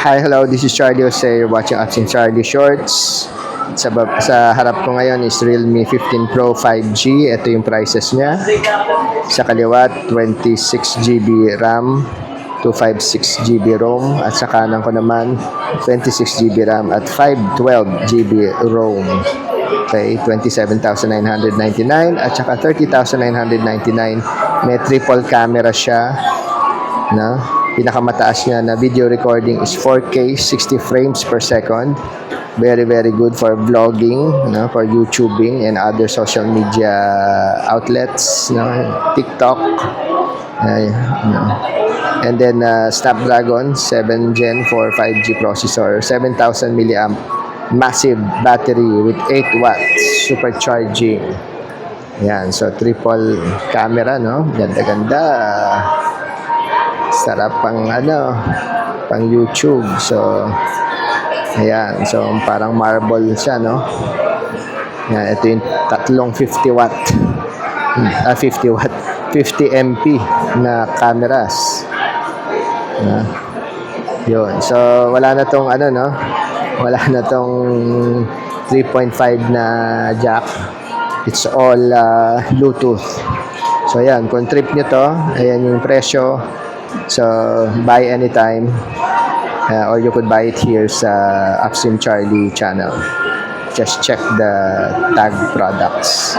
Hi, hello, this is Charlie Jose. You're watching Absent Charlie Shorts. Sa harap ko ngayon is Realme 15 Pro 5G. Ito yung prices niya. Sa kaliwa, 26GB RAM, 256GB ROM. At sa kanan ko naman, 26GB RAM at 512GB ROM. Okay, 27,999 at saka 30,999. May triple camera siya. No? Pinakamataas niya na video recording is 4K 60 frames per second. Very good for vlogging, no, for YouTubing and other social media outlets, no, TikTok. No. And then Snapdragon 7 Gen 4 5G processor, 7,000 milliamp massive battery with 8 watts supercharging. Yan, so triple camera, no? Ganda-ganda. Sarap pang pang YouTube. So ayan, so parang marble siya, no? Yan, ito yung tatlong 50 watt 50 watt 50 MP na cameras. Yun, so wala na tong no? Wala na tong 3.5 na jack. It's all Bluetooth. So ayan, kung trip nyo to, ayan yung presyo. So, buy anytime, or you could buy it here sa Upsim Charlie channel. Just check the tag products.